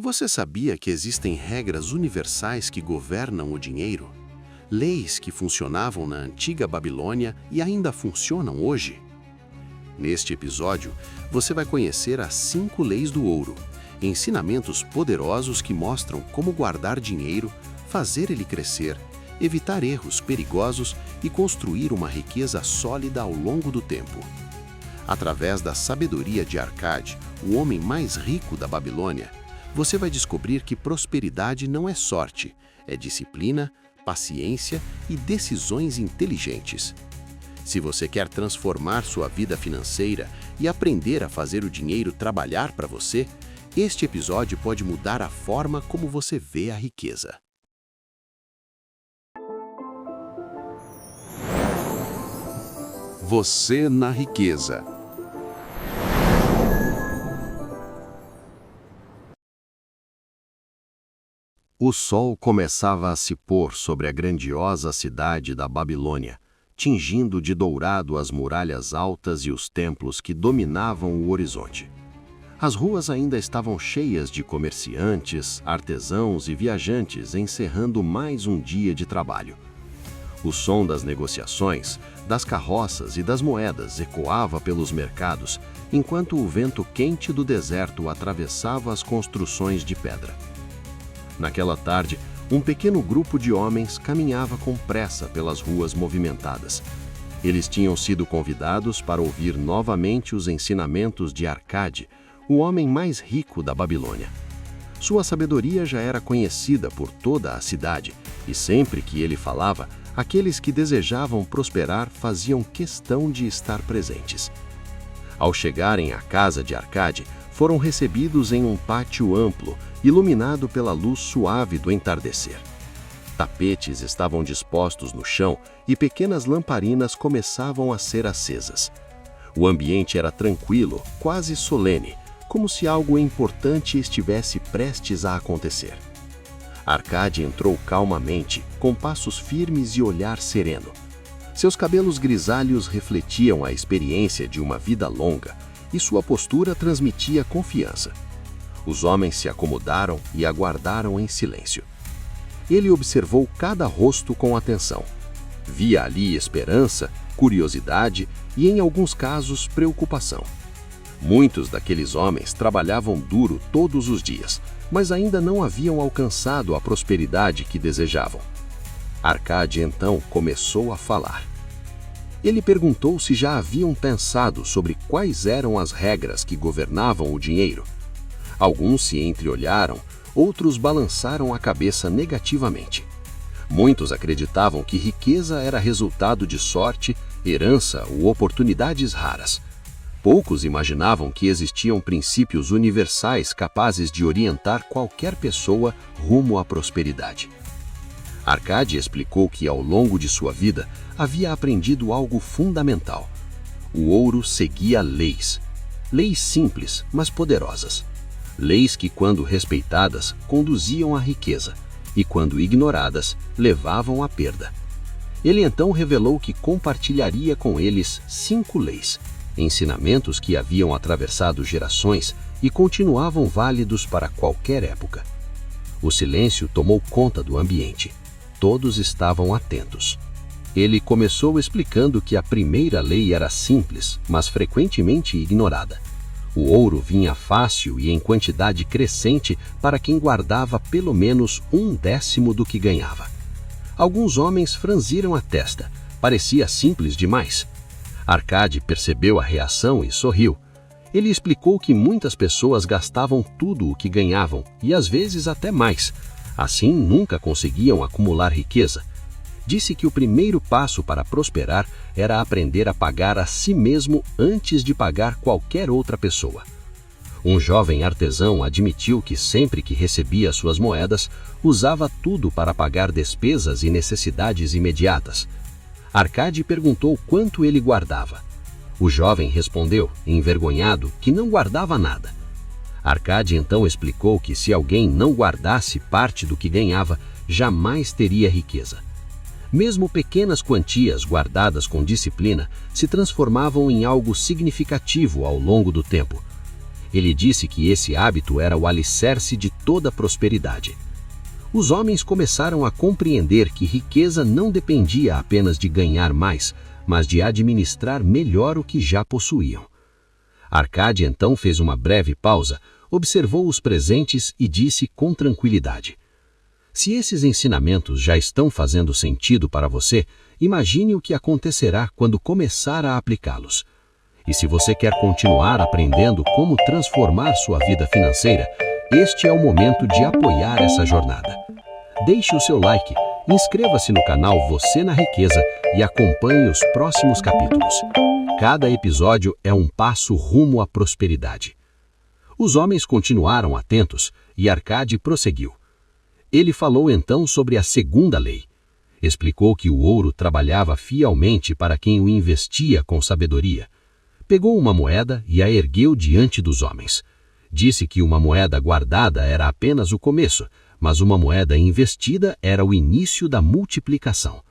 Você sabia que existem regras universais que governam o dinheiro? Leis que funcionavam na antiga Babilônia e ainda funcionam hoje? Neste episódio, você vai conhecer as 5 leis do ouro, ensinamentos poderosos que mostram como guardar dinheiro, fazer ele crescer, evitar erros perigosos e construir uma riqueza sólida ao longo do tempo. Através da sabedoria de Arcade, o homem mais rico da Babilônia, você vai descobrir que prosperidade não é sorte, é disciplina, paciência e decisões inteligentes. Se você quer transformar sua vida financeira e aprender a fazer o dinheiro trabalhar para você, este episódio pode mudar a forma como você vê a riqueza. Você na riqueza. O sol começava a se pôr sobre a grandiosa cidade da Babilônia, tingindo de dourado as muralhas altas e os templos que dominavam o horizonte. As ruas ainda estavam cheias de comerciantes, artesãos e viajantes encerrando mais um dia de trabalho. O som das negociações, das carroças e das moedas ecoava pelos mercados, enquanto o vento quente do deserto atravessava as construções de pedra. Naquela tarde, um pequeno grupo de homens caminhava com pressa pelas ruas movimentadas. Eles tinham sido convidados para ouvir novamente os ensinamentos de Arcade, o homem mais rico da Babilônia. Sua sabedoria já era conhecida por toda a cidade, e sempre que ele falava, aqueles que desejavam prosperar faziam questão de estar presentes. Ao chegarem à casa de Arcade, foram recebidos em um pátio amplo, iluminado pela luz suave do entardecer. Tapetes estavam dispostos no chão e pequenas lamparinas começavam a ser acesas. O ambiente era tranquilo, quase solene, como se algo importante estivesse prestes a acontecer. Arcade entrou calmamente, com passos firmes e olhar sereno. Seus cabelos grisalhos refletiam a experiência de uma vida longa, e sua postura transmitia confiança. Os homens se acomodaram e aguardaram em silêncio. Ele observou cada rosto com atenção. Via ali esperança, curiosidade e, em alguns casos, preocupação. Muitos daqueles homens trabalhavam duro todos os dias, mas ainda não haviam alcançado a prosperidade que desejavam. Arcade então começou a falar. Ele perguntou se já haviam pensado sobre quais eram as regras que governavam o dinheiro. Alguns se entreolharam, outros balançaram a cabeça negativamente. Muitos acreditavam que riqueza era resultado de sorte, herança ou oportunidades raras. Poucos imaginavam que existiam princípios universais capazes de orientar qualquer pessoa rumo à prosperidade. Arcade explicou que ao longo de sua vida havia aprendido algo fundamental. O ouro seguia leis. Leis simples, mas poderosas. Leis que, quando respeitadas, conduziam à riqueza e, quando ignoradas, levavam à perda. Ele então revelou que compartilharia com eles 5 leis, ensinamentos que haviam atravessado gerações e continuavam válidos para qualquer época. O silêncio tomou conta do ambiente. Todos estavam atentos. Ele começou explicando que a primeira lei era simples, mas frequentemente ignorada. O ouro vinha fácil e em quantidade crescente para quem guardava pelo menos 1/10 do que ganhava. Alguns homens franziram a testa. Parecia simples demais. Arcade percebeu a reação e sorriu. Ele explicou que muitas pessoas gastavam tudo o que ganhavam e às vezes até mais. Assim, nunca conseguiam acumular riqueza. Disse que o primeiro passo para prosperar era aprender a pagar a si mesmo antes de pagar qualquer outra pessoa. Um jovem artesão admitiu que sempre que recebia suas moedas, usava tudo para pagar despesas e necessidades imediatas. Arcade perguntou quanto ele guardava. O jovem respondeu, envergonhado, que não guardava nada. Arcade então explicou que se alguém não guardasse parte do que ganhava, jamais teria riqueza. Mesmo pequenas quantias guardadas com disciplina se transformavam em algo significativo ao longo do tempo. Ele disse que esse hábito era o alicerce de toda a prosperidade. Os homens começaram a compreender que riqueza não dependia apenas de ganhar mais, mas de administrar melhor o que já possuíam. Arcade então fez uma breve pausa, observou os presentes e disse com tranquilidade: se esses ensinamentos já estão fazendo sentido para você, imagine o que acontecerá quando começar a aplicá-los. E se você quer continuar aprendendo como transformar sua vida financeira, este é o momento de apoiar essa jornada. Deixe o seu like, inscreva-se no canal Você na Riqueza e acompanhe os próximos capítulos. Cada episódio é um passo rumo à prosperidade. Os homens continuaram atentos e Arcade prosseguiu. Ele falou então sobre a segunda lei. Explicou que o ouro trabalhava fielmente para quem o investia com sabedoria. Pegou uma moeda e a ergueu diante dos homens. Disse que uma moeda guardada era apenas o começo, mas uma moeda investida era o início da multiplicação.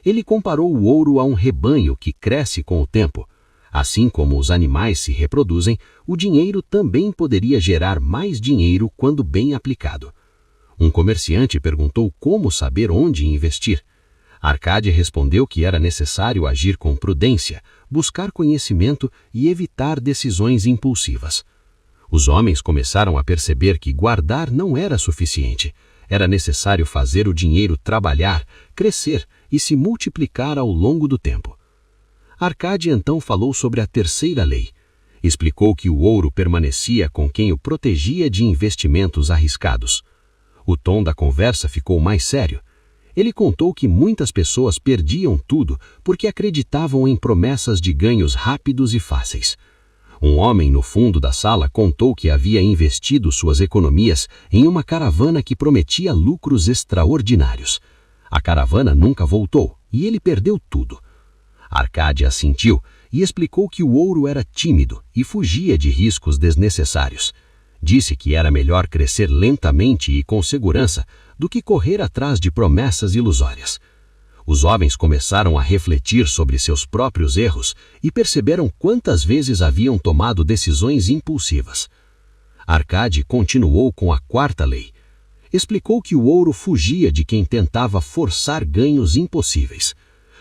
Ele comparou o ouro a um rebanho que cresce com o tempo. Assim como os animais se reproduzem, o dinheiro também poderia gerar mais dinheiro quando bem aplicado. Um comerciante perguntou como saber onde investir. Arcade respondeu que era necessário agir com prudência, buscar conhecimento e evitar decisões impulsivas. Os homens começaram a perceber que guardar não era suficiente. Era necessário fazer o dinheiro trabalhar, crescer e se multiplicar ao longo do tempo. Arcade então falou sobre a terceira lei. Explicou que o ouro permanecia com quem o protegia de investimentos arriscados. O tom da conversa ficou mais sério. Ele contou que muitas pessoas perdiam tudo porque acreditavam em promessas de ganhos rápidos e fáceis. Um homem no fundo da sala contou que havia investido suas economias em uma caravana que prometia lucros extraordinários. A caravana nunca voltou e ele perdeu tudo. Arcade assentiu e explicou que o ouro era tímido e fugia de riscos desnecessários. Disse que era melhor crescer lentamente e com segurança do que correr atrás de promessas ilusórias. Os homens começaram a refletir sobre seus próprios erros e perceberam quantas vezes haviam tomado decisões impulsivas. Arcade continuou com a quarta lei. Explicou que o ouro fugia de quem tentava forçar ganhos impossíveis.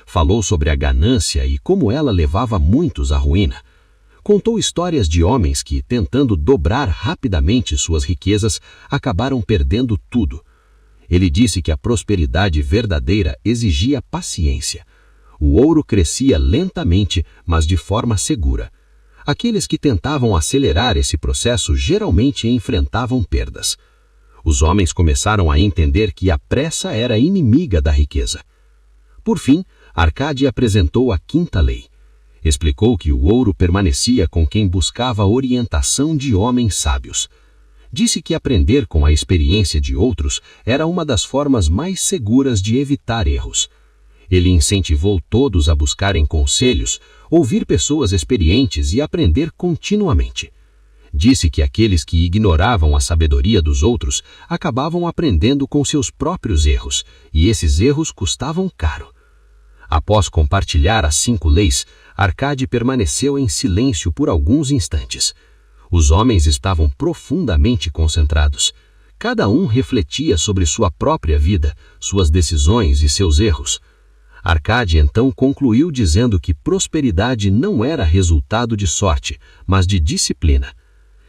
Falou sobre a ganância e como ela levava muitos à ruína. Contou histórias de homens que, tentando dobrar rapidamente suas riquezas, acabaram perdendo tudo. Ele disse que a prosperidade verdadeira exigia paciência. O ouro crescia lentamente, mas de forma segura. Aqueles que tentavam acelerar esse processo geralmente enfrentavam perdas. Os homens começaram a entender que a pressa era inimiga da riqueza. Por fim, Arcade apresentou a quinta lei. Explicou que o ouro permanecia com quem buscava orientação de homens sábios. Disse que aprender com a experiência de outros era uma das formas mais seguras de evitar erros. Ele incentivou todos a buscarem conselhos, ouvir pessoas experientes e aprender continuamente. Disse que aqueles que ignoravam a sabedoria dos outros acabavam aprendendo com seus próprios erros, e esses erros custavam caro. Após compartilhar as 5 leis, Arcade permaneceu em silêncio por alguns instantes. Os homens estavam profundamente concentrados. Cada um refletia sobre sua própria vida, suas decisões e seus erros. Arcade então concluiu dizendo que prosperidade não era resultado de sorte, mas de disciplina.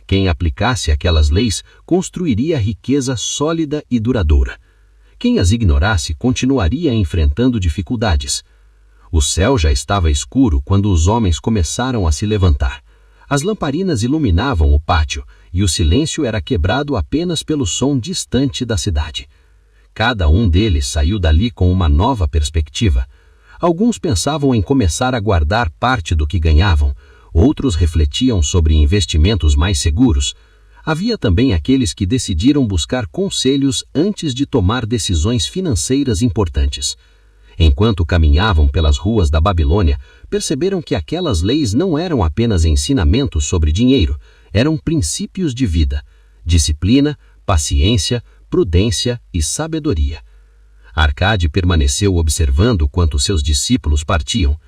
Quem aplicasse aquelas leis construiria riqueza sólida e duradoura. Quem as ignorasse continuaria enfrentando dificuldades. O céu já estava escuro quando os homens começaram a se levantar. As lamparinas iluminavam o pátio e o silêncio era quebrado apenas pelo som distante da cidade. Cada um deles saiu dali com uma nova perspectiva. Alguns pensavam em começar a guardar parte do que ganhavam, outros refletiam sobre investimentos mais seguros. Havia também aqueles que decidiram buscar conselhos antes de tomar decisões financeiras importantes. Enquanto caminhavam pelas ruas da Babilônia, perceberam que aquelas leis não eram apenas ensinamentos sobre dinheiro, eram princípios de vida, disciplina, paciência, prudência e sabedoria. Arcade permaneceu observando quanto seus discípulos partiam.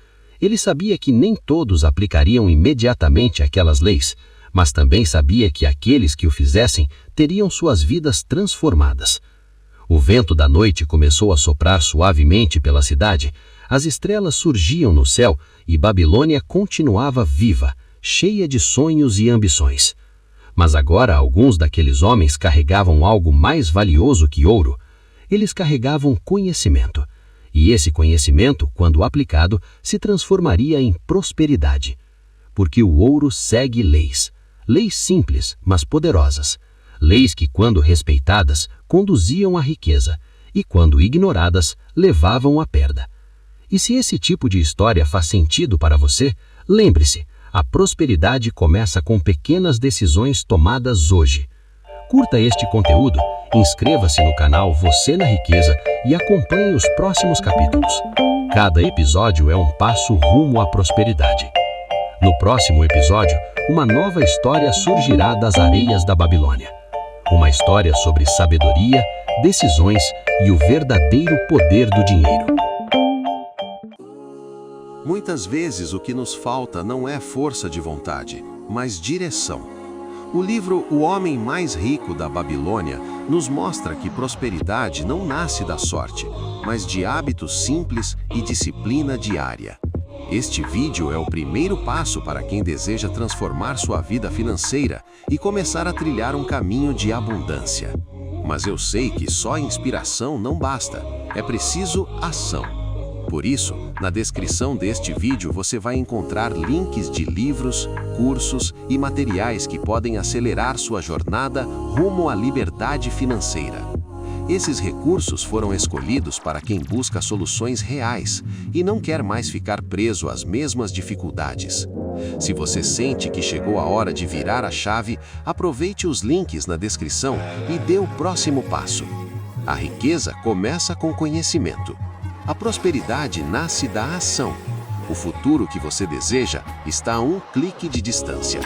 Ele sabia que nem todos aplicariam imediatamente aquelas leis, mas também sabia que aqueles que o fizessem teriam suas vidas transformadas. O vento da noite começou a soprar suavemente pela cidade, as estrelas surgiam no céu e Babilônia continuava viva, cheia de sonhos e ambições. Mas agora alguns daqueles homens carregavam algo mais valioso que ouro. Eles carregavam conhecimento. E esse conhecimento, quando aplicado, se transformaria em prosperidade. Porque o ouro segue leis. Leis simples, mas poderosas. Leis que, quando respeitadas, conduziam à riqueza. E, quando ignoradas, levavam à perda. E se esse tipo de história faz sentido para você, lembre-se, a prosperidade começa com pequenas decisões tomadas hoje. Curta este conteúdo, inscreva-se no canal Você na Riqueza e acompanhe os próximos capítulos. Cada episódio é um passo rumo à prosperidade. No próximo episódio, uma nova história surgirá das areias da Babilônia. Uma história sobre sabedoria, decisões e o verdadeiro poder do dinheiro. Muitas vezes o que nos falta não é força de vontade, mas direção. O livro O Homem Mais Rico da Babilônia nos mostra que prosperidade não nasce da sorte, mas de hábitos simples e disciplina diária. Este vídeo é o primeiro passo para quem deseja transformar sua vida financeira e começar a trilhar um caminho de abundância. Mas eu sei que só inspiração não basta, é preciso ação. Por isso, na descrição deste vídeo você vai encontrar links de livros, cursos e materiais que podem acelerar sua jornada rumo à liberdade financeira. Esses recursos foram escolhidos para quem busca soluções reais e não quer mais ficar preso às mesmas dificuldades. Se você sente que chegou a hora de virar a chave, aproveite os links na descrição e dê o próximo passo. A riqueza começa com conhecimento. A prosperidade nasce da ação. O futuro que você deseja está a um clique de distância.